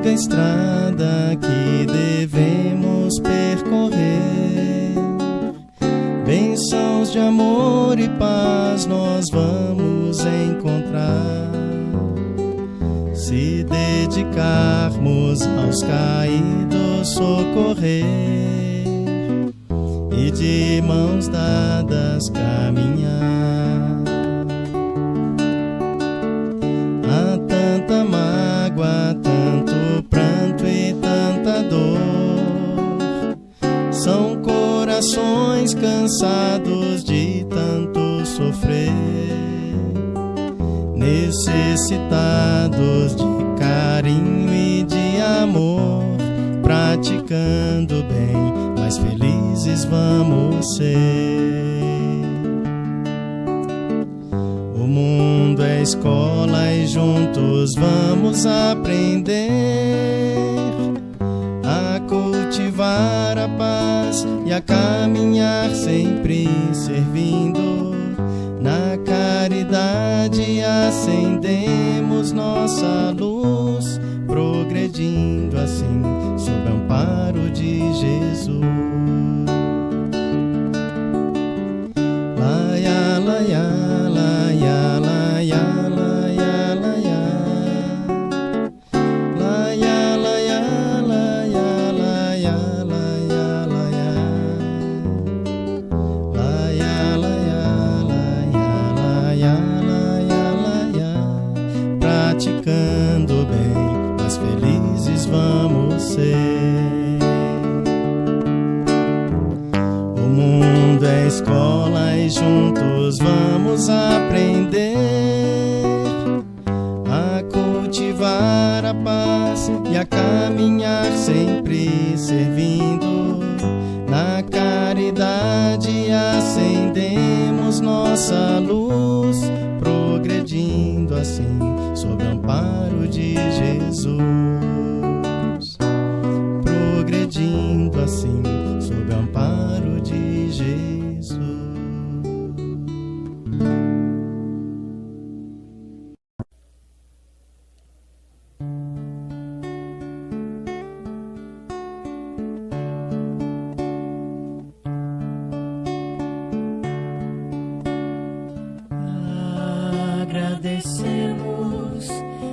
longa estrada que devemos percorrer. Bênçãos de amor e paz nós vamos encontrar, se dedicarmos aos caídos socorrer e de mãos dadas caminhar. Há tanta mágoa, tanto pranto e tanta dor, são corações cansados de tanto sofrer, necessitados de carinho e de amor, praticando bem, mais felizes vamos ser. O mundo é escola e juntos vamos aprender a cultivar a paz e a caminhar sempre servindo. Na caridade acendemos nossa luz, progredindo assim sob o amparo de Jesus. Laia, laia, laia, laia, laia, laia. Laia, laia, laia, laia, laia, laia. Laia, laia, laia, laia, laia. Praticando bem, mais felizes vamos ser. O mundo é escola e juntos vamos aprender a cultivar a paz e a caminhar sempre servindo. Na caridade acendemos nossa luz, progredindo assim sob o amparo de Jesus. Progredindo assim sob o amparo de Jesus. Agradecemos,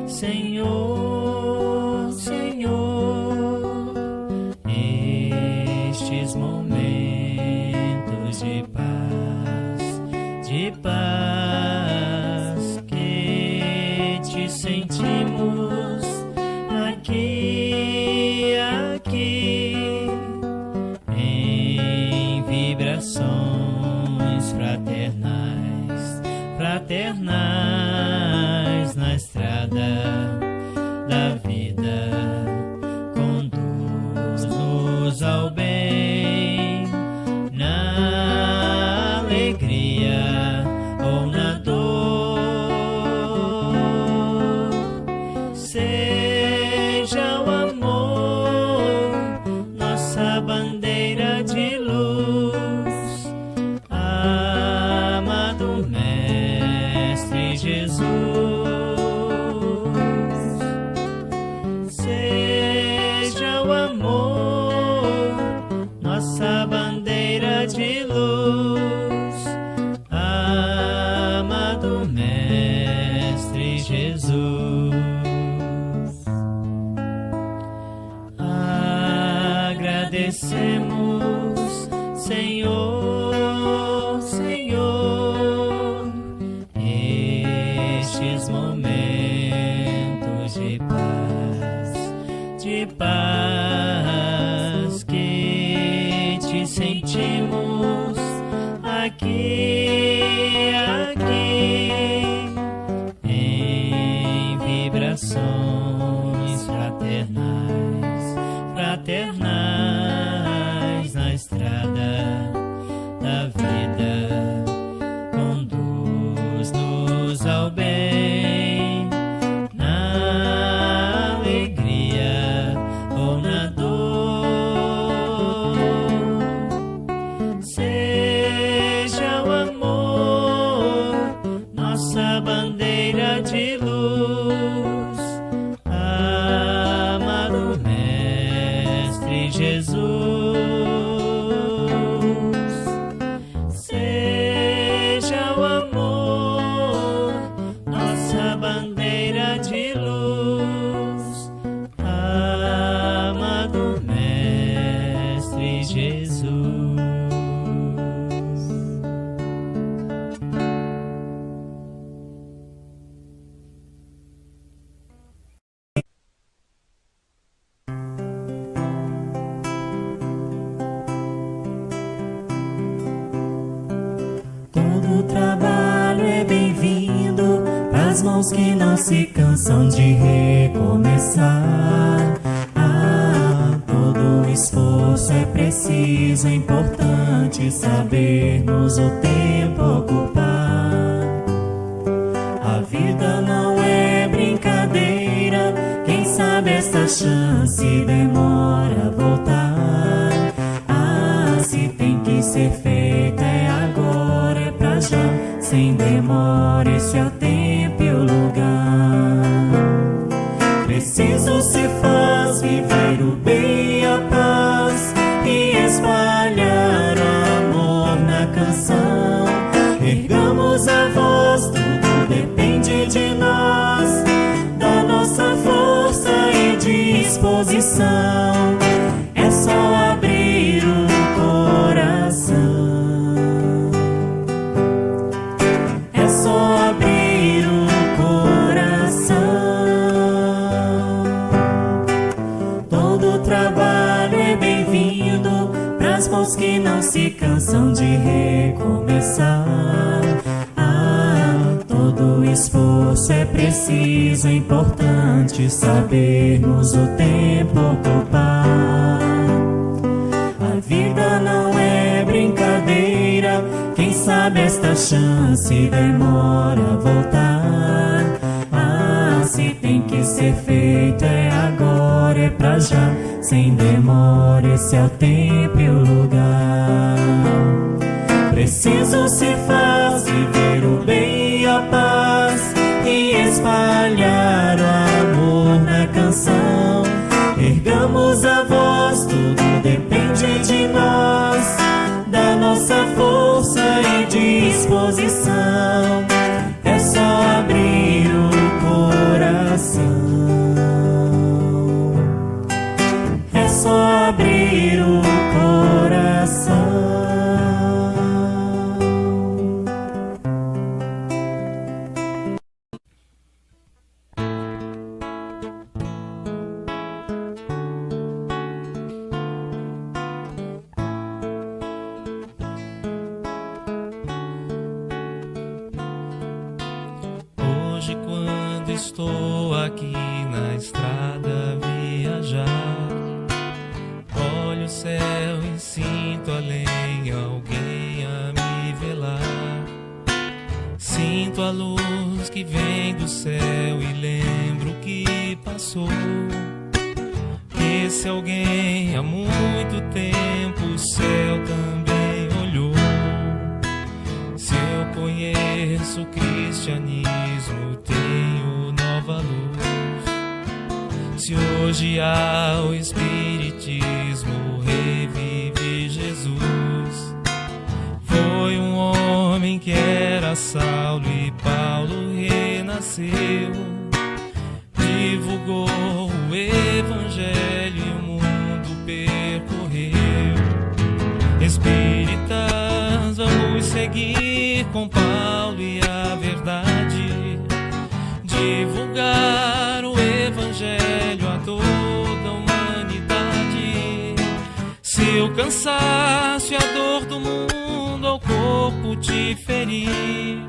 Senhor, Senhor, estes momentos de paz que te sentimos aqui, em vibrações fraternais na estrada da vida. Conduz-nos ao bem, na alegria ou na dor. Seja o amor nossa bandeira de luz, amado Mestre Jesus. Seja o amor nossa bandeira de luz, amado Mestre Jesus. Agradecemos, Senhor, Senhor, estes momentos de paz que te sentimos aqui, em vibrações fraternais na estrada da vida. Conduz-nos ao bem, na alegria ou na dor. Seja o amor nossa bandeira de luz, amado mãos que não se cansam de recomeçar. Todo esforço é preciso, é importante sabermos o tempo ocupar. A vida não é brincadeira, quem sabe esta chance demora a voltar. Se tem que ser feito é agora, é pra já, sem demora, esse é o tempo e o lugar. Preciso se faz viver o bem e a paz e espalhar o amor na canção. Ergamos a voz, tudo depende de nós, da nossa força e disposição. É só abrir o coração. É só abrir o coração. Todo trabalho é bem-vindo pras mãos que não se cansam de recomeçar. Todo esforço é preciso, é importante sabermos o tempo ocupar. A vida não é brincadeira, quem sabe esta chance demora a voltar. Se tem que ser feito é agora, é pra já, sem demora, esse é o tempo e o lugar. Preciso se faz viver o bem e a paz e espalhar o amor na canção. Ergamos a voz, tudo depende de nós, da nossa força e disposição. É só abrir o coração. É só abrir o coração. Hoje, quando estou aqui na estrada a viajar, olho o céu e sinto além alguém a me velar. Sinto a luz que vem do céu e lembro que passou. Esse alguém há muito tempo o céu também olhou. Se eu conheço o cristianismo, tenho nova luz. Se hoje há o espiritismo, revive Jesus. Foi um homem que era Saulo e Paulo renasceu. Divulgou o evangelho e o mundo percorreu. Espíritas, vamos seguir com Paulo e a verdade, divulgar o evangelho a toda a humanidade. Se o cansaço e a dor do mundo ao corpo te ferir,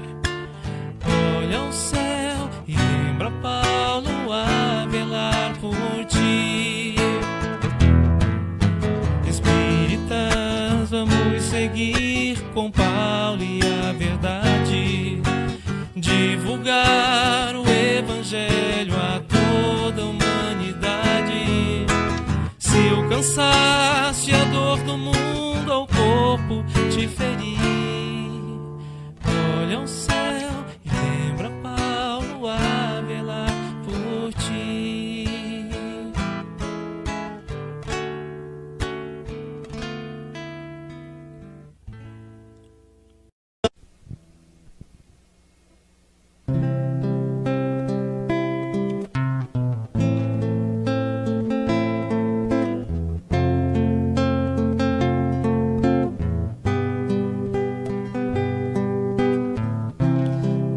olha ao céu e lembra Paulo a velar por ti. Espíritas, vamos seguir com Paulo e a verdade, divulgar o evangelho a toda a humanidade. Se o cansaço e a dor do mundo ao corpo te ferir, olha ao céu e lembra Paulo a velar por ti.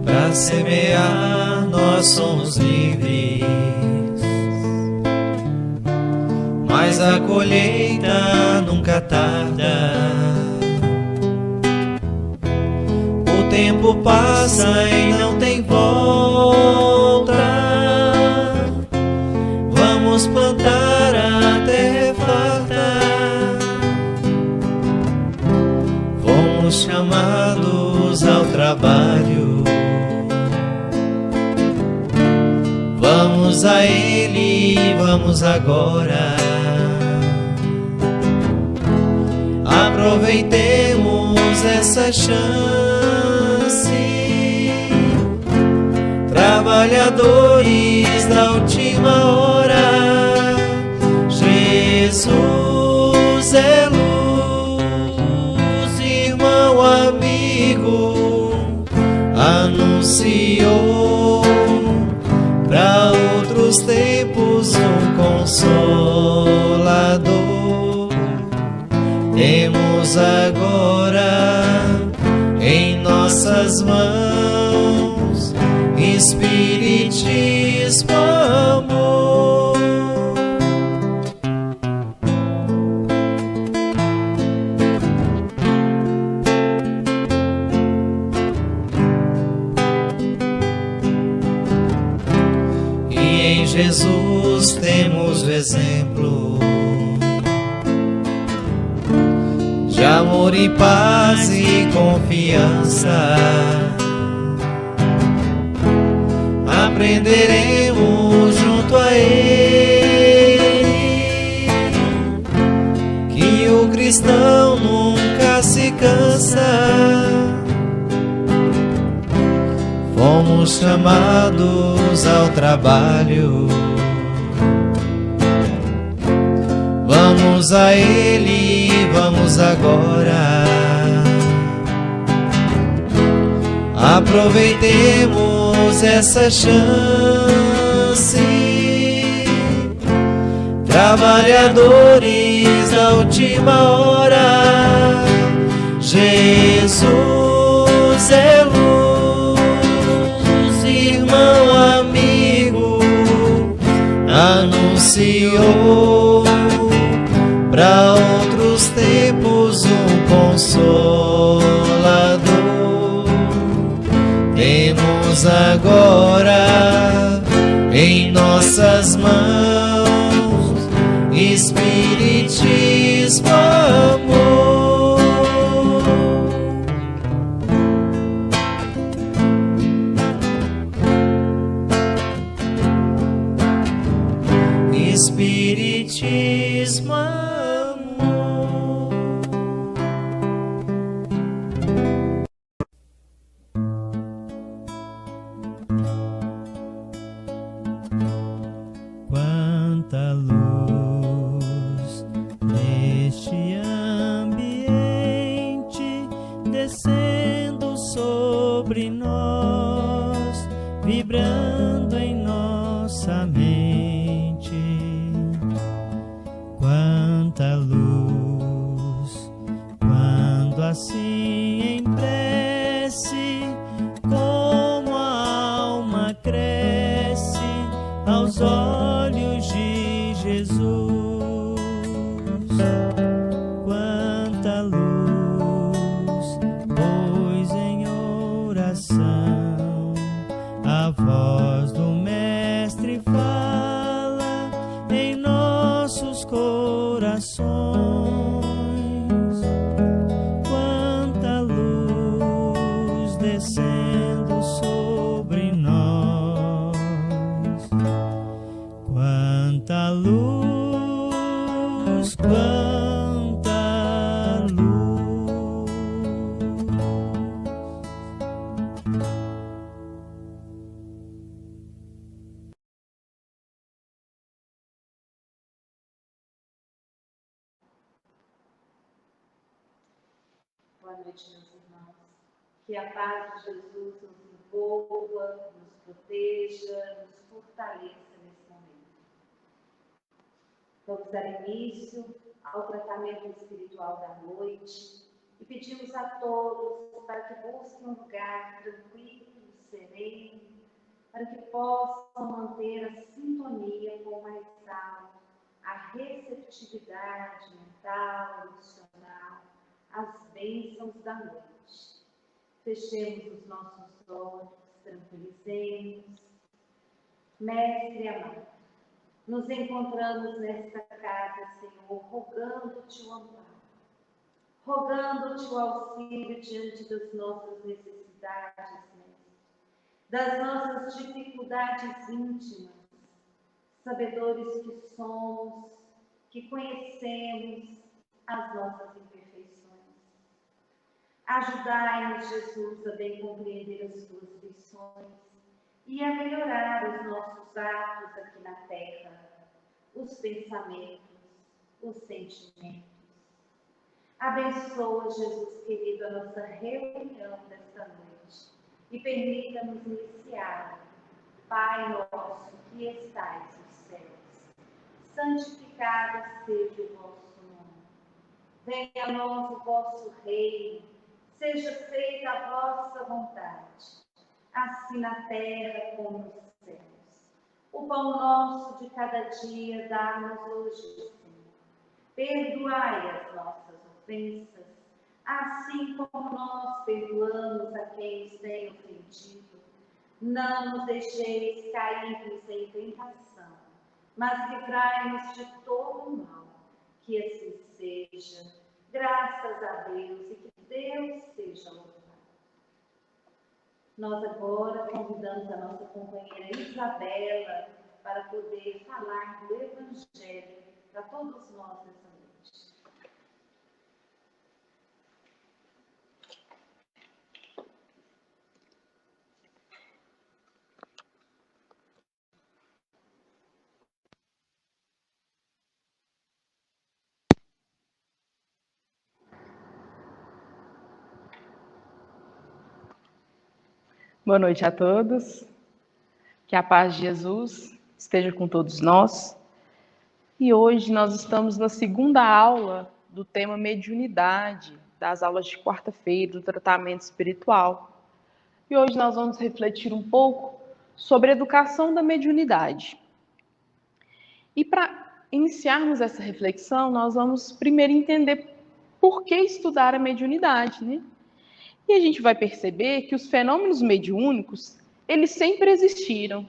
Para semear nós somos livres, mas a colheita nunca tarda. O tempo passa e não tem volta. Vamos plantar a terra farta. Fomos chamados ao trabalho. Vamos a Ele, vamos agora. Aproveitemos essa chance. Trabalhadores da última hora. Jesus é luz, irmão, amigo, anunciou para outros tempos um consolador. Temos agora em nossas mãos Espiritismo, amor. E em Jesus temos o exemplo de amor e paz e confiança. Aprenderemos junto a Ele que o cristão nunca se cansa. Fomos chamados ao trabalho. Vamos a Ele, vamos agora. Aproveitemos essa chance. Trabalhadores da última hora. Jesus é luz, irmão, amigo, anunciou para outros tempos um consolador. Temos agora em nossas mãos Espiritismo, amor. Espiritismo, amor. Quanta luz neste ambiente, descendo sobre nós, vibrando em nossa mente. Quanta luz, quando assim em prece, como a alma cresce aos olhos de Jesus. Quanta luz, pois em oração a voz do Mestre fala em nossos corações. Quanta luz descendo sobre nós. Quanta luz, quanta luz. Boa noite, meus irmãos. Que a paz de Jesus nos envolva, nos proteja, nos fortaleça nesse momento. Vamos dar início ao tratamento espiritual da noite e pedimos a todos para que busquem um lugar tranquilo, sereno, para que possam manter a sintonia com o mais alto, a receptividade mental, emocional, às bênçãos da noite. fechemos os nossos olhos, tranquilizemos. Mestre amado, nos encontramos nesta casa, Senhor, rogando-te o amparo, rogando-te o auxílio diante das nossas necessidades, Mestre, das nossas dificuldades íntimas, sabedores que somos, que conhecemos as nossas imperfeições. Ajudai-nos, Jesus, a bem compreender as tuas lições e a melhorar os nossos atos aqui na terra, os pensamentos, os sentimentos. Abençoa, Jesus querido, a nossa reunião desta noite e permita-nos iniciar. Pai nosso que estais nos céus, santificado seja o vosso nome. Venha a nós o vosso reino, seja feita a vossa vontade, assim na terra como nos céus. O pão nosso de cada dia dá-nos hoje, Senhor. Perdoai as nossas ofensas, assim como nós perdoamos a quem nos tem ofendido. Não nos deixeis cair em tentação, mas livrai-nos de todo o mal. Que assim seja, graças a Deus, e que Deus seja louvado. Nós agora convidamos a nossa companheira Isabela para poder falar do Evangelho para todos nós nessa noite. Boa noite a todos, que a paz de Jesus esteja com todos nós. E hoje nós estamos na segunda aula do tema mediunidade, das aulas de quarta-feira, do tratamento espiritual. E hoje nós vamos refletir um pouco sobre a educação da mediunidade. E para iniciarmos essa reflexão, nós vamos primeiro entender por que estudar a mediunidade, né? E a gente vai perceber que os fenômenos mediúnicos, eles sempre existiram,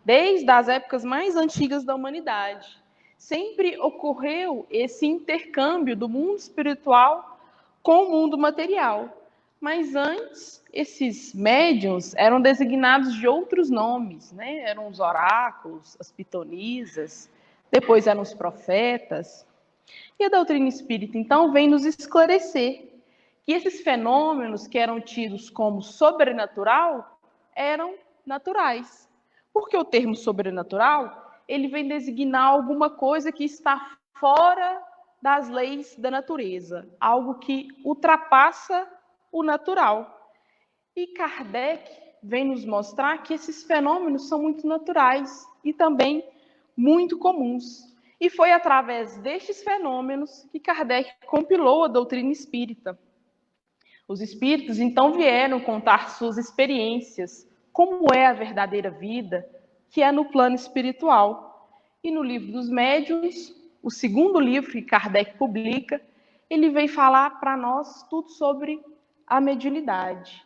desde as épocas mais antigas da humanidade. Sempre ocorreu esse intercâmbio do mundo espiritual com o mundo material. Mas antes, esses médiuns eram designados de outros nomes, né? Eram os oráculos, as pitonisas, depois eram os profetas. E a doutrina espírita, então, vem nos esclarecer que esses fenômenos que eram tidos como sobrenatural eram naturais. Porque o termo sobrenatural, ele vem designar alguma coisa que está fora das leis da natureza, algo que ultrapassa o natural. E Kardec vem nos mostrar que esses fenômenos são muito naturais e também muito comuns. E foi através destes fenômenos que Kardec compilou a doutrina espírita. Os espíritos, então, vieram contar suas experiências, como é a verdadeira vida, que é no plano espiritual. E no livro dos médiuns, o segundo livro que Kardec publica, ele vem falar para nós tudo sobre a mediunidade.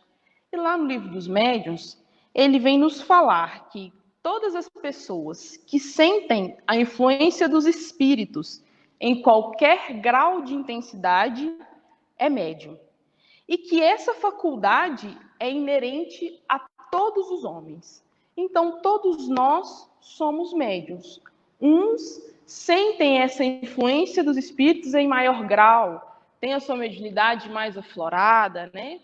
E lá no livro dos médiuns, ele vem nos falar que todas as pessoas que sentem a influência dos espíritos em qualquer grau de intensidade é médium. E que essa faculdade é inerente a todos os homens. Então, todos nós somos médiuns. Uns sentem essa influência dos espíritos em maior grau, têm a sua mediunidade mais aflorada, né?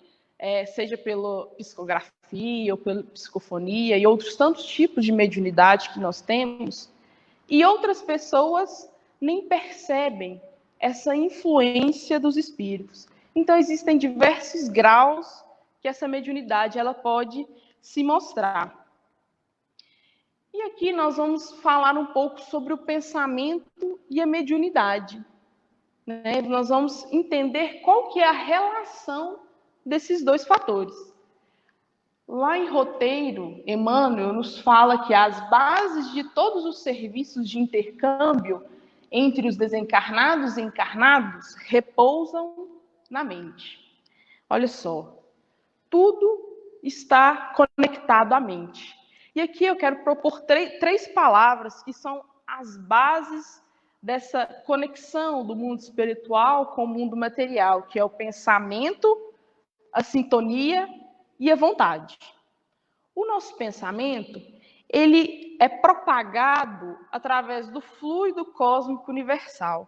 Seja pela psicografia ou pela psicofonia e outros tantos tipos de mediunidade que nós temos. E outras pessoas nem percebem essa influência dos espíritos. Então, existem diversos graus que essa mediunidade ela pode se mostrar. E aqui nós vamos falar um pouco sobre o pensamento e a mediunidade, né? Nós vamos entender qual que é a relação desses dois fatores. Lá em Roteiro, Emmanuel nos fala que as bases de todos os serviços de intercâmbio entre os desencarnados e encarnados repousam na mente. Olha só, tudo está conectado à mente. E aqui eu quero propor três palavras que são as bases dessa conexão do mundo espiritual com o mundo material, que é o pensamento, a sintonia e a vontade. O nosso pensamento, ele é propagado através do fluido cósmico universal,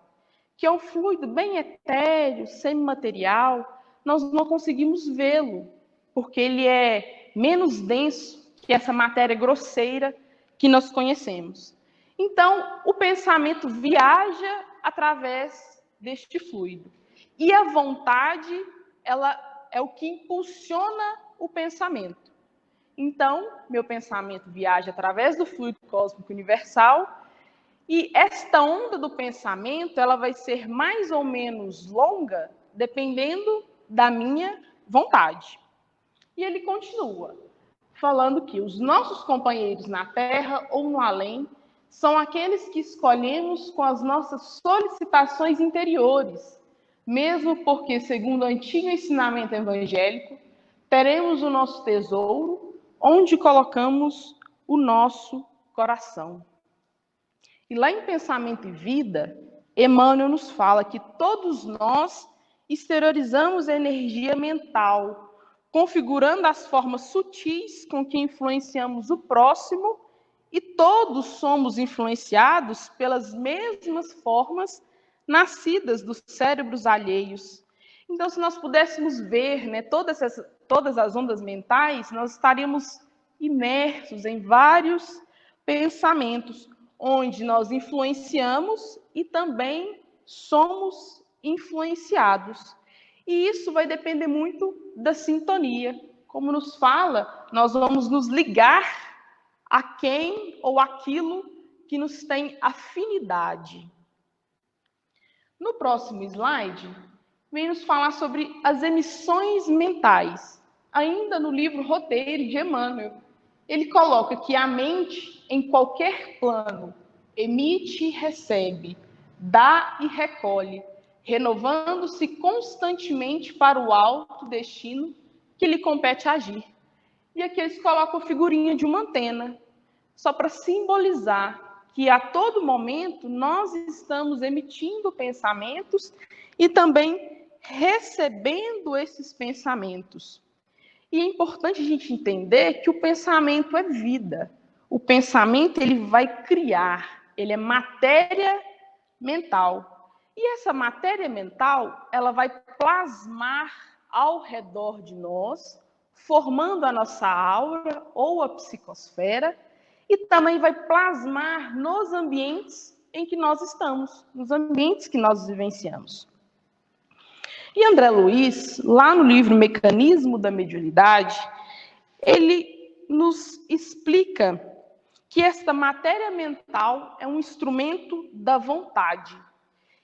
que é um fluido bem etéreo, semimaterial. Nós não conseguimos vê-lo, porque ele é menos denso que essa matéria grosseira que nós conhecemos. Então, o pensamento viaja através deste fluido. E a vontade, ela é o que impulsiona o pensamento. Então, meu pensamento viaja através do fluido cósmico universal, e esta onda do pensamento, ela vai ser mais ou menos longa, dependendo da minha vontade. E ele continua falando que os nossos companheiros na Terra ou no além são aqueles que escolhemos com as nossas solicitações interiores, mesmo porque, segundo o antigo ensinamento evangélico, teremos o nosso tesouro onde colocamos o nosso coração. E lá em Pensamento e Vida, Emmanuel nos fala que todos nós exteriorizamos a energia mental, configurando as formas sutis com que influenciamos o próximo, e todos somos influenciados pelas mesmas formas nascidas dos cérebros alheios. Então, se nós pudéssemos ver, né, todas as ondas mentais, nós estaríamos imersos em vários pensamentos, onde nós influenciamos e também somos influenciados. E isso vai depender muito da sintonia. Como nos fala, nós vamos nos ligar a quem ou aquilo que nos tem afinidade. No próximo slide, vem nos falar sobre as emissões mentais. Ainda no livro Roteiro de Emmanuel, ele coloca que a mente, em qualquer plano, emite e recebe, dá e recolhe, renovando-se constantemente para o alto destino que lhe compete agir. E aqui eles colocam a figurinha de uma antena, só para simbolizar que a todo momento nós estamos emitindo pensamentos e também recebendo esses pensamentos. E é importante a gente entender que o pensamento é vida. O pensamento, ele vai criar, ele é matéria mental. E essa matéria mental, ela vai plasmar ao redor de nós, formando a nossa aura ou a psicosfera, e também vai plasmar nos ambientes em que nós estamos, nos ambientes que nós vivenciamos. E André Luiz, lá no livro Mecanismo da Mediunidade, ele nos explica que esta matéria mental é um instrumento da vontade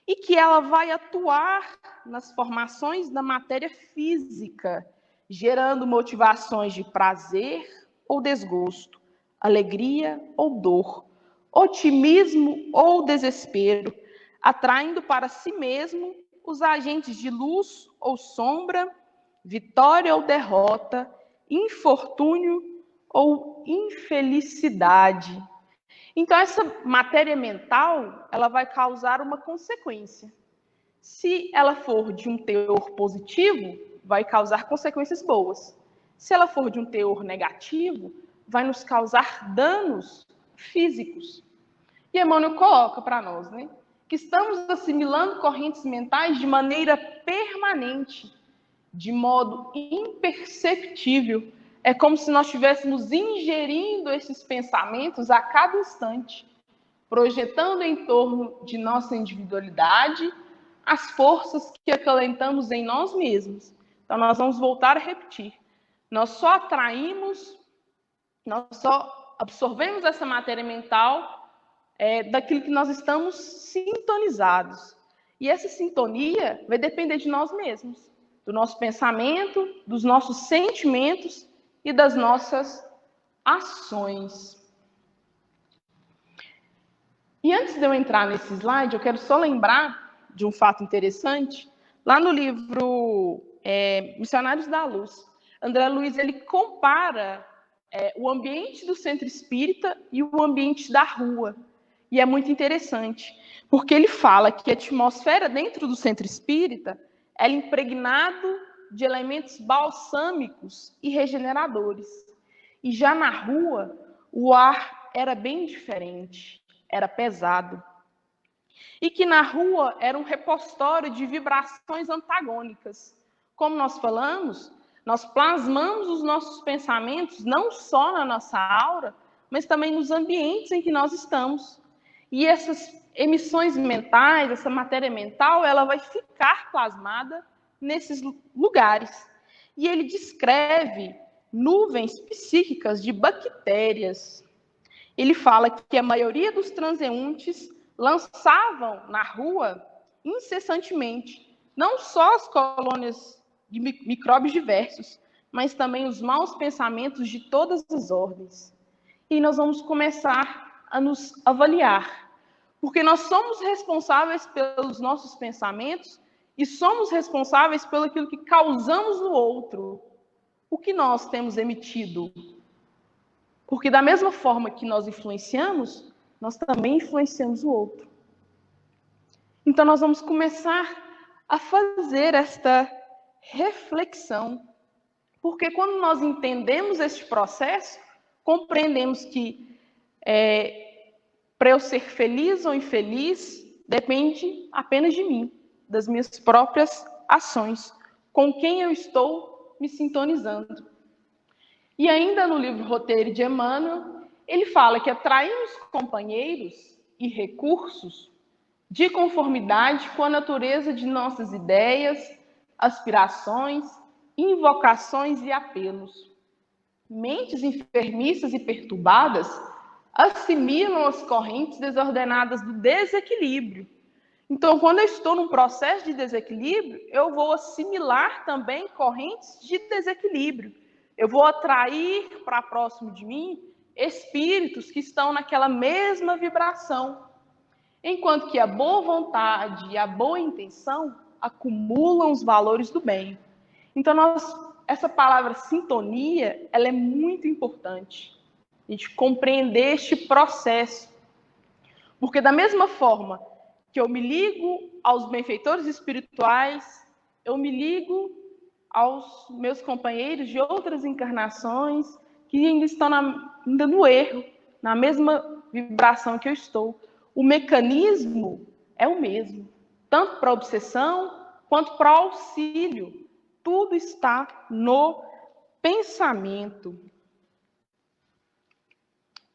e que ela vai atuar nas formações da matéria física, gerando motivações de prazer ou desgosto, alegria ou dor, otimismo ou desespero, atraindo para si mesmo os agentes de luz ou sombra, vitória ou derrota, infortúnio ou infelicidade. Então, essa matéria mental, ela vai causar uma consequência. Se ela for de um teor positivo, vai causar consequências boas. Se ela for de um teor negativo, vai nos causar danos físicos. E Emmanuel coloca para nós, né, que estamos assimilando correntes mentais de maneira permanente, de modo imperceptível. É como se nós estivéssemos ingerindo esses pensamentos a cada instante, projetando em torno de nossa individualidade as forças que acalentamos em nós mesmos. Então, nós vamos voltar a repetir. Nós só atraímos, nós só absorvemos essa matéria mental daquilo que nós estamos sintonizados. E essa sintonia vai depender de nós mesmos, do nosso pensamento, dos nossos sentimentos e das nossas ações. E antes de eu entrar nesse slide, eu quero só lembrar de um fato interessante. Lá no livro Missionários da Luz, André Luiz ele compara o ambiente do centro espírita e o ambiente da rua. E é muito interessante, porque ele fala que a atmosfera dentro do centro espírita é impregnado de elementos balsâmicos e regeneradores. E já na rua, o ar era bem diferente, era pesado. E que na rua era um repositório de vibrações antagônicas. Como nós falamos, nós plasmamos os nossos pensamentos não só na nossa aura, mas também nos ambientes em que nós estamos. E essas emissões mentais, essa matéria mental, ela vai ficar plasmada nesses lugares. E ele descreve nuvens psíquicas de bactérias. Ele fala que a maioria dos transeuntes lançavam na rua incessantemente, não só as colônias de micróbios diversos, mas também os maus pensamentos de todas as ordens. E nós vamos começar a nos avaliar, porque nós somos responsáveis pelos nossos pensamentos e somos responsáveis pelo aquilo que causamos no outro. O que nós temos emitido? Porque da mesma forma que nós influenciamos, nós também influenciamos o outro. Então nós vamos começar a fazer esta reflexão, porque quando nós entendemos este processo, compreendemos que para eu ser feliz ou infeliz, depende apenas de mim, das minhas próprias ações, com quem eu estou me sintonizando. E ainda no livro Roteiro de Emmanuel, ele fala que atraímos companheiros e recursos de conformidade com a natureza de nossas ideias, aspirações, invocações e apelos. Mentes enfermiças e perturbadas assimilam as correntes desordenadas do desequilíbrio. Então, quando eu estou num processo de desequilíbrio, eu vou assimilar também correntes de desequilíbrio. Eu vou atrair para próximo de mim espíritos que estão naquela mesma vibração. Enquanto que a boa vontade e a boa intenção acumulam os valores do bem. Então, essa palavra sintonia, ela é muito importante. A gente compreender este processo. Porque da mesma forma que eu me ligo aos benfeitores espirituais, eu me ligo aos meus companheiros de outras encarnações que ainda estão ainda no erro, na mesma vibração que eu estou. O mecanismo é o mesmo, tanto para a obsessão quanto para o auxílio. Tudo está no pensamento.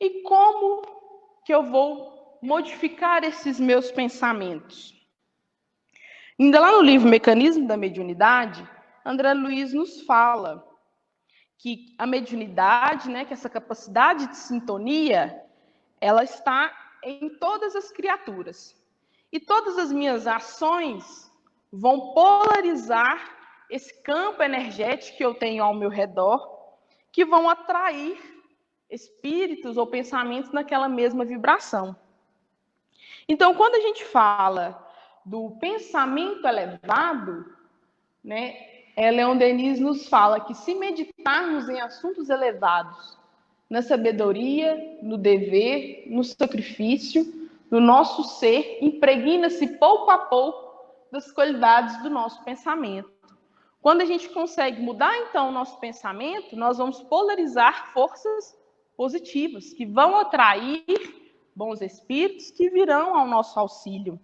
E como que eu vou modificar esses meus pensamentos? Ainda lá no livro Mecanismo da Mediunidade, André Luiz nos fala que a mediunidade, que essa capacidade de sintonia, ela está em todas as criaturas. E todas as minhas ações vão polarizar esse campo energético que eu tenho ao meu redor, que vão atrair espíritos ou pensamentos naquela mesma vibração. Então, quando a gente fala do pensamento elevado, Leon Denis nos fala que se meditarmos em assuntos elevados, na sabedoria, no dever, no sacrifício, no nosso ser, impregna-se pouco a pouco das qualidades do nosso pensamento. Quando a gente consegue mudar, então, o nosso pensamento, nós vamos polarizar forças positivas, que vão atrair bons espíritos que virão ao nosso auxílio.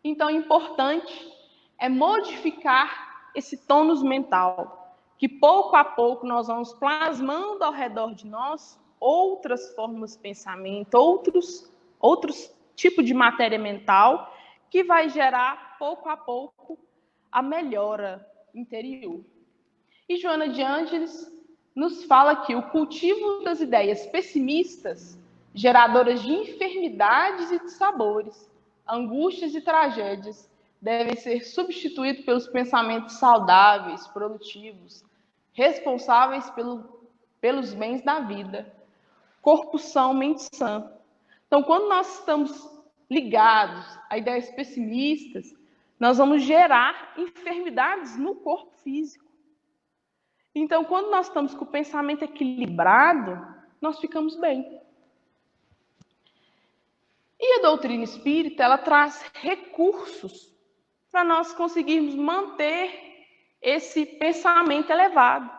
Então, o importante é modificar esse tônus mental, que pouco a pouco nós vamos plasmando ao redor de nós outras formas de pensamento, outros tipos de matéria mental, que vai gerar, pouco a pouco, a melhora interior. E Joana de Ângeles nos fala que o cultivo das ideias pessimistas, geradoras de enfermidades e de sabores, angústias e tragédias, devem ser substituídos pelos pensamentos saudáveis, produtivos, responsáveis pelos bens da vida. Corpo são, mente sã. Então, quando nós estamos ligados a ideias pessimistas, nós vamos gerar enfermidades no corpo físico. Então, quando nós estamos com o pensamento equilibrado, nós ficamos bem. E a doutrina espírita, ela traz recursos para nós conseguirmos manter esse pensamento elevado.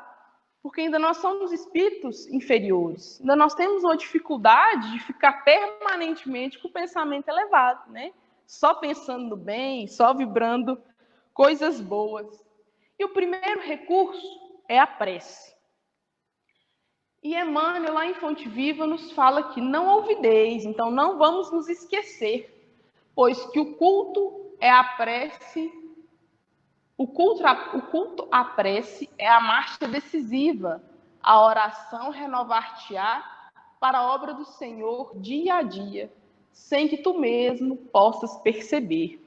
Porque ainda nós somos espíritos inferiores. Ainda nós temos uma dificuldade de ficar permanentemente com o pensamento elevado, né? Só pensando no bem, só vibrando coisas boas. E o primeiro recurso é a prece. E Emmanuel, lá em Fonte Viva, nos fala que não olvideis, então não vamos nos esquecer, pois que o culto é a prece, o culto à prece é a marcha decisiva, a oração renovar-te-á para a obra do Senhor dia a dia, sem que tu mesmo possas perceber.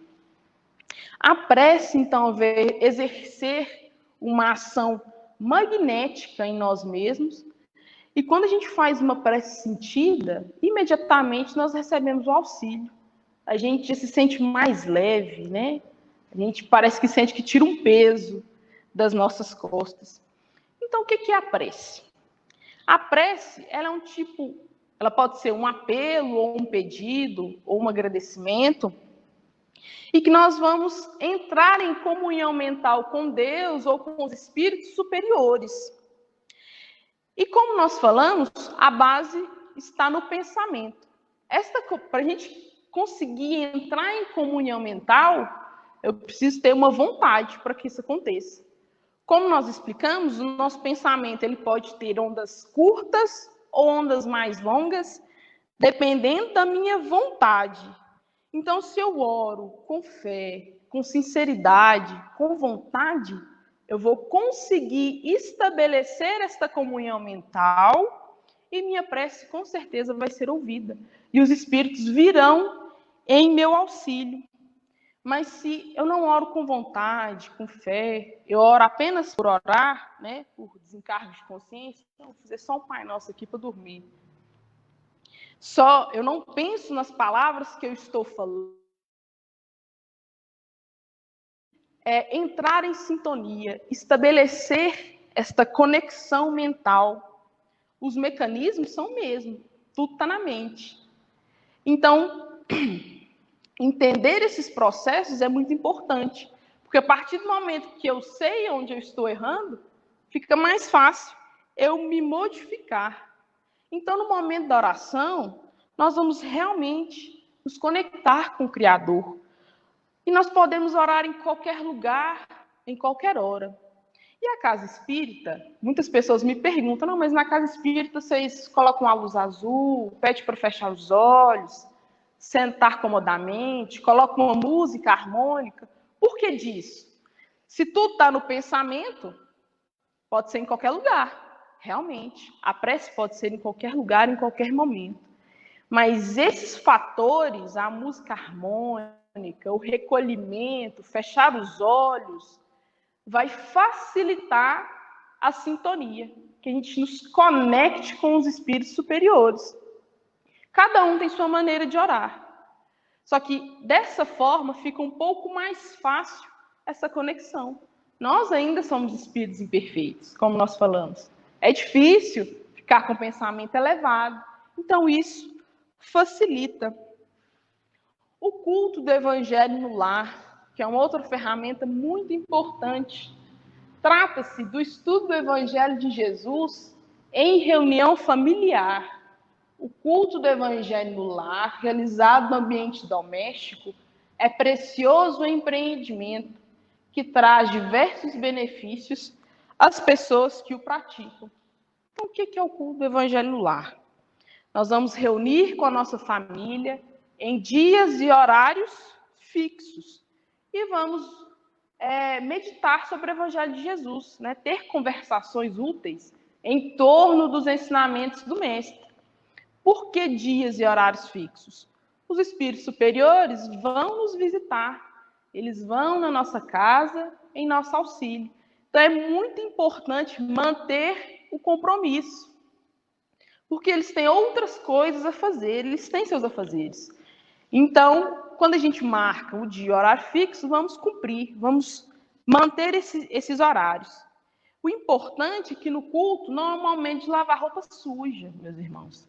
A prece, então, é exercer uma ação magnética em nós mesmos. E quando a gente faz uma prece sentida, imediatamente nós recebemos o auxílio. A gente se sente mais leve, né? A gente parece que sente que tira um peso das nossas costas. Então, o que é a prece? A prece, ela é ela pode ser um apelo, ou um pedido, ou um agradecimento, e que nós vamos entrar em comunhão mental com Deus ou com os espíritos superiores. E como nós falamos, a base está no pensamento. Para a gente conseguir entrar em comunhão mental, eu preciso ter uma vontade para que isso aconteça. Como nós explicamos, o nosso pensamento ele pode ter ondas curtas ou ondas mais longas, dependendo da minha vontade. Então, se eu oro com fé, com sinceridade, com vontade, eu vou conseguir estabelecer esta comunhão mental e minha prece com certeza vai ser ouvida. E os espíritos virão em meu auxílio. Mas se eu não oro com vontade, com fé, eu oro apenas por orar, né, por desencargo de consciência, então vou fazer só um Pai Nosso aqui para dormir. Eu não penso nas palavras que eu estou falando. É entrar em sintonia, estabelecer esta conexão mental. Os mecanismos são o mesmo, tudo está na mente. Então, entender esses processos é muito importante, porque a partir do momento que eu sei onde eu estou errando, fica mais fácil eu me modificar. Então, no momento da oração, nós vamos realmente nos conectar com o Criador. E nós podemos orar em qualquer lugar, em qualquer hora. E a casa espírita, muitas pessoas me perguntam, não, mas na casa espírita vocês colocam a luz azul, pede para fechar os olhos, sentar comodamente, colocam uma música harmônica. Por que disso? Se tudo está no pensamento, pode ser em qualquer lugar, realmente. A prece pode ser em qualquer lugar, em qualquer momento. Mas esses fatores, a música harmônica, o recolhimento, fechar os olhos, vai facilitar a sintonia, que a gente nos conecte com os espíritos superiores. Cada um tem sua maneira de orar. Só que dessa forma fica um pouco mais fácil essa conexão. Nós ainda somos espíritos imperfeitos, como nós falamos. É difícil ficar com o pensamento elevado. Então isso facilita. O culto do Evangelho no lar, que é uma outra ferramenta muito importante. Trata-se do estudo do Evangelho de Jesus em reunião familiar. O culto do Evangelho no lar, realizado no ambiente doméstico, é precioso empreendimento que traz diversos benefícios às pessoas que o praticam. Então, o que é o culto do Evangelho no lar? Nós vamos reunir com a nossa família em dias e horários fixos. E vamos meditar sobre o Evangelho de Jesus, né? Ter conversações úteis em torno dos ensinamentos do Mestre. Por que dias e horários fixos? Os espíritos superiores vão nos visitar. Eles vão na nossa casa, em nosso auxílio. Então, é muito importante manter o compromisso. Porque eles têm outras coisas a fazer, eles têm seus afazeres. Então, quando a gente marca o dia e o horário fixo, vamos cumprir, vamos manter esses horários. O importante é que no culto não é um momento de lavar roupa suja, meus irmãos.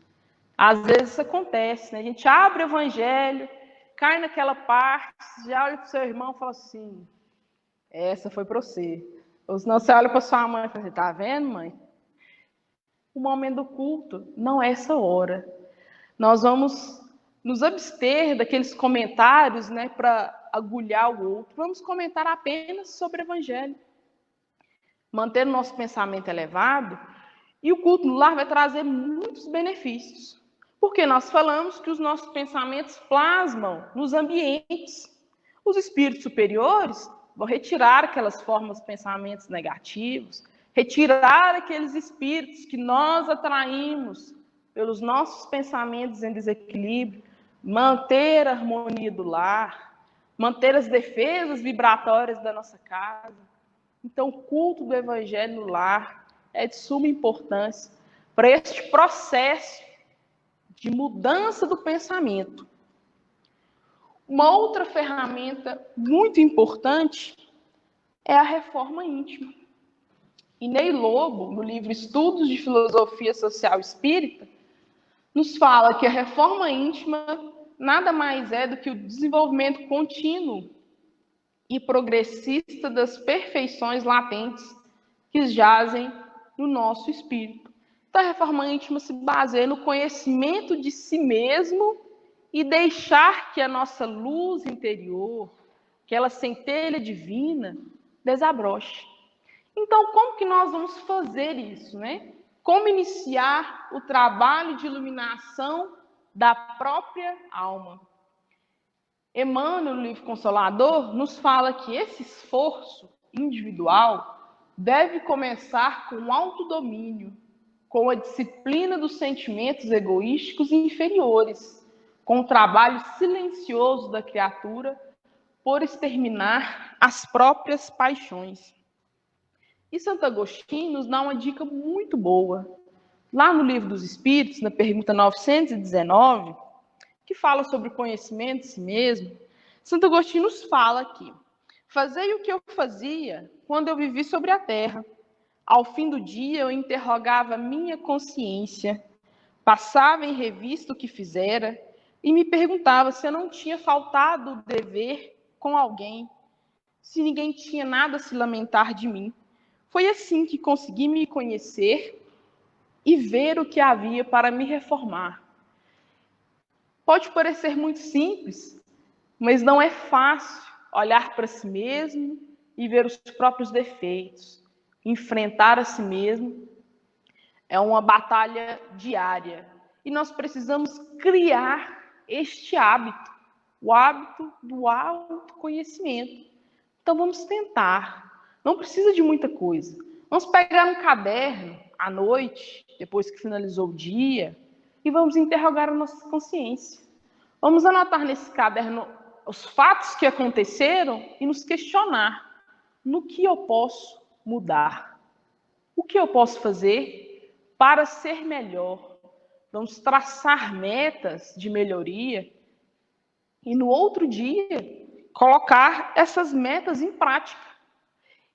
Às vezes isso acontece, né? A gente abre o evangelho, cai naquela parte, já olha para o seu irmão e fala assim, essa foi para você. Ou senão você olha para sua mãe e fala assim, tá vendo, mãe? O momento do culto não é essa hora. Nós vamos nos abster daqueles comentários, né, para agulhar o outro. Vamos comentar apenas sobre o evangelho. Manter o nosso pensamento elevado, e o culto no lar vai trazer muitos benefícios. Porque nós falamos que os nossos pensamentos plasmam nos ambientes. Os espíritos superiores vão retirar aquelas formas de pensamentos negativos, retirar aqueles espíritos que nós atraímos pelos nossos pensamentos em desequilíbrio, manter a harmonia do lar, manter as defesas vibratórias da nossa casa. Então, o culto do evangelho no lar é de suma importância para este processo de mudança do pensamento. Uma outra ferramenta muito importante é a reforma íntima. E Ney Lobo, no livro Estudos de Filosofia Social Espírita, nos fala que a reforma íntima nada mais é do que o desenvolvimento contínuo e progressista das perfeições latentes que jazem no nosso espírito. Então, a reforma íntima se baseia no conhecimento de si mesmo e deixar que a nossa luz interior, aquela centelha divina, desabroche. Então, como que nós vamos fazer isso, né? Como iniciar o trabalho de iluminação da própria alma? Emmanuel, no livro Consolador, nos fala que esse esforço individual deve começar com o autodomínio, com a disciplina dos sentimentos egoísticos inferiores, com o trabalho silencioso da criatura por exterminar as próprias paixões. E Santo Agostinho nos dá uma dica muito boa. Lá no Livro dos Espíritos, na pergunta 919, que fala sobre o conhecimento de si mesmo, Santo Agostinho nos fala aqui: fazei o que eu fazia quando eu vivi sobre a terra. Ao fim do dia, eu interrogava minha consciência, passava em revista o que fizera e me perguntava se eu não tinha faltado o dever com alguém, se ninguém tinha nada a se lamentar de mim. Foi assim que consegui me conhecer e ver o que havia para me reformar. Pode parecer muito simples, mas não é fácil olhar para si mesmo e ver os próprios defeitos. Enfrentar a si mesmo é uma batalha diária. E nós precisamos criar este hábito, o hábito do autoconhecimento. Então vamos tentar. Não precisa de muita coisa. Vamos pegar um caderno à noite, depois que finalizou o dia, e vamos interrogar a nossa consciência. Vamos anotar nesse caderno os fatos que aconteceram e nos questionar no que eu posso mudar. O que eu posso fazer para ser melhor? Vamos traçar metas de melhoria e no outro dia colocar essas metas em prática.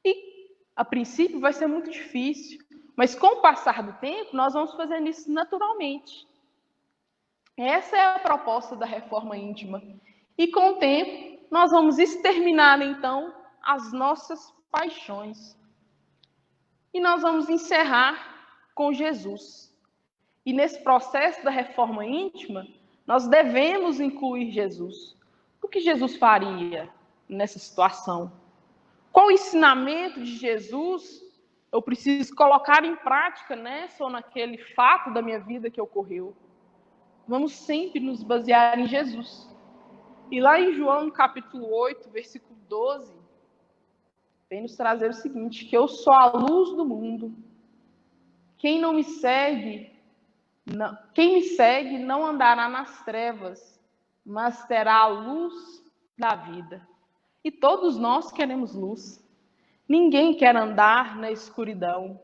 E, a princípio, vai ser muito difícil, mas com o passar do tempo, nós vamos fazendo isso naturalmente. Essa é a proposta da reforma íntima. E com o tempo, nós vamos exterminar, então, as nossas paixões. E nós vamos encerrar com Jesus. E nesse processo da reforma íntima, nós devemos incluir Jesus. O que Jesus faria nessa situação? Qual o ensinamento de Jesus eu preciso colocar em prática nessa ou naquele fato da minha vida que ocorreu? Vamos sempre nos basear em Jesus. E lá em João, no capítulo 8, versículo 12, vem nos trazer o seguinte, que eu sou a luz do mundo. Quem me segue não andará nas trevas, mas terá a luz da vida. E todos nós queremos luz. Ninguém quer andar na escuridão.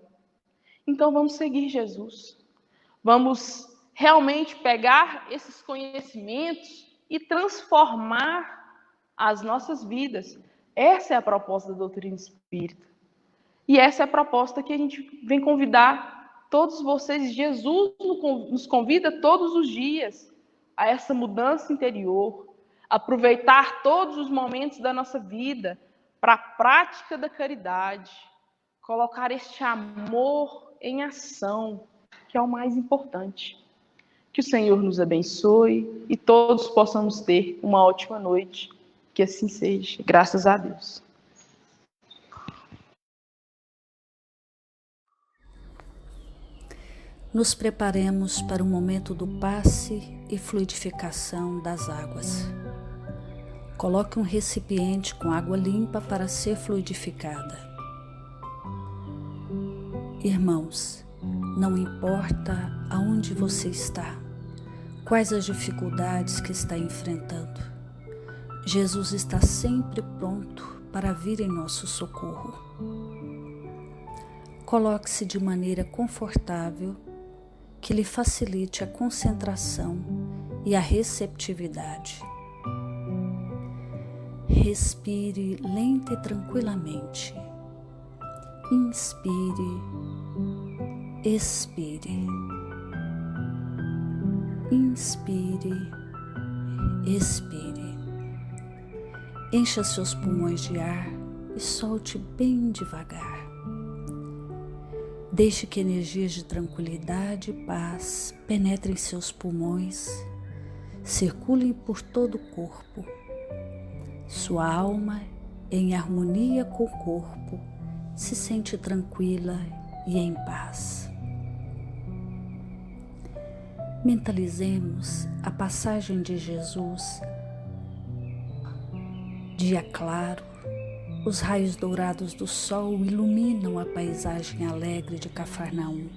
Então vamos seguir Jesus. Vamos realmente pegar esses conhecimentos e transformar as nossas vidas. Essa é a proposta da doutrina espírita. E essa é a proposta que a gente vem convidar todos vocês. Jesus nos convida todos os dias a essa mudança interior, aproveitar todos os momentos da nossa vida para a prática da caridade, colocar este amor em ação, que é o mais importante. Que o Senhor nos abençoe e todos possamos ter uma ótima noite. Que assim seja. Graças a Deus. Nos preparemos para o momento do passe e fluidificação das águas. Coloque um recipiente com água limpa para ser fluidificada. Irmãos, não importa aonde você está, quais as dificuldades que está enfrentando, Jesus está sempre pronto para vir em nosso socorro. Coloque-se de maneira confortável, que lhe facilite a concentração e a receptividade. Respire lenta e tranquilamente. Inspire, expire. Inspire, expire. Encha seus pulmões de ar e solte bem devagar. Deixe que energias de tranquilidade e paz penetrem seus pulmões, circulem por todo o corpo. Sua alma, em harmonia com o corpo, se sente tranquila e em paz. Mentalizemos a passagem de Jesus. Dia claro, os raios dourados do sol iluminam a paisagem alegre de Cafarnaum.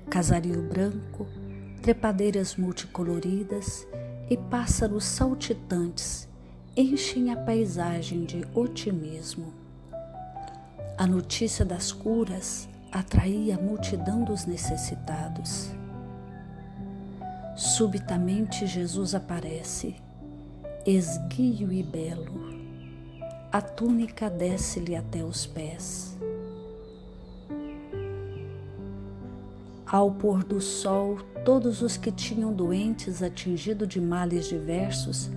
Casario branco, trepadeiras multicoloridas e pássaros saltitantes enchem a paisagem de otimismo. A notícia das curas atraía a multidão dos necessitados. Subitamente Jesus aparece, esguio e belo. A túnica desce-lhe até os pés. Ao pôr do sol, todos os que tinham doentes atingidos de males diversos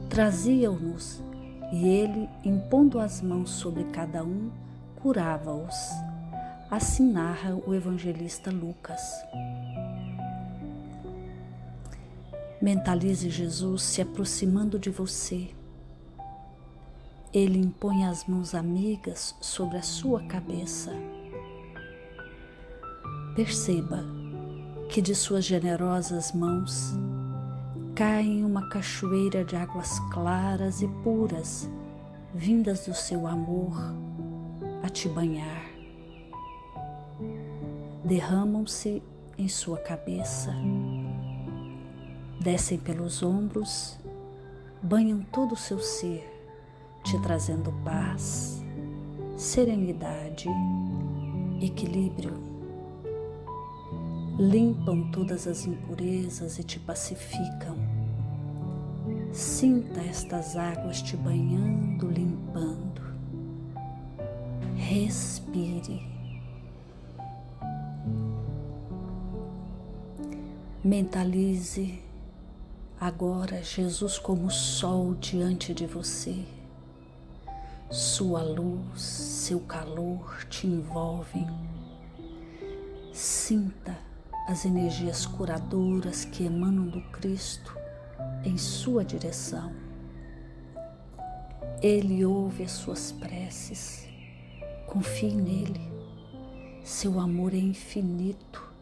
traziam-nos, e ele, impondo as mãos sobre cada um, curava-os. Assim narra o evangelista Lucas. Mentalize Jesus se aproximando de você. Ele impõe as mãos amigas sobre a sua cabeça. Perceba que de suas generosas mãos caem uma cachoeira de águas claras e puras, vindas do seu amor a te banhar. Derramam-se em sua cabeça, descem pelos ombros, banham todo o seu ser, te trazendo paz, serenidade, equilíbrio. Limpam todas as impurezas e te pacificam. Sinta estas águas te banhando, limpando. Respire. Mentalize agora Jesus como sol diante de você. Sua luz, seu calor te envolvem. Sinta as energias curadoras que emanam do Cristo em sua direção. Ele ouve as suas preces. Confie nele. Seu amor é infinito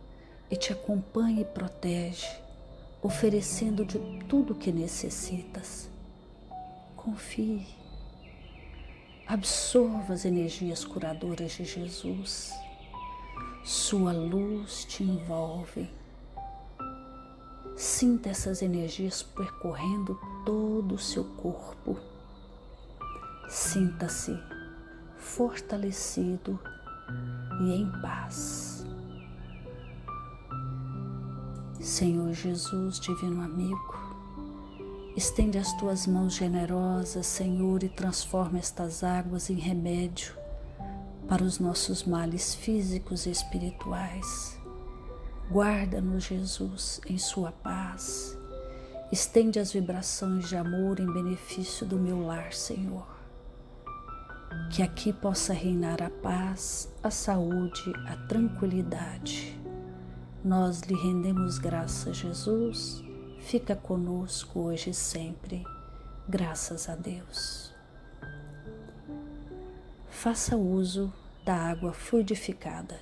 e te acompanha e protege, oferecendo de tudo o que necessitas. Confie. Absorva as energias curadoras de Jesus. Sua luz te envolve. Sinta essas energias percorrendo todo o seu corpo. Sinta-se fortalecido e em paz. Senhor Jesus, divino amigo, estende as tuas mãos generosas, Senhor, e transforma estas águas em remédio para os nossos males físicos e espirituais. Guarda-nos, Jesus, em sua paz. Estende as vibrações de amor em benefício do meu lar, Senhor. Que aqui possa reinar a paz, a saúde, a tranquilidade. Nós lhe rendemos graças, Jesus. Fica conosco hoje e sempre. Graças a Deus. Faça uso da água fluidificada.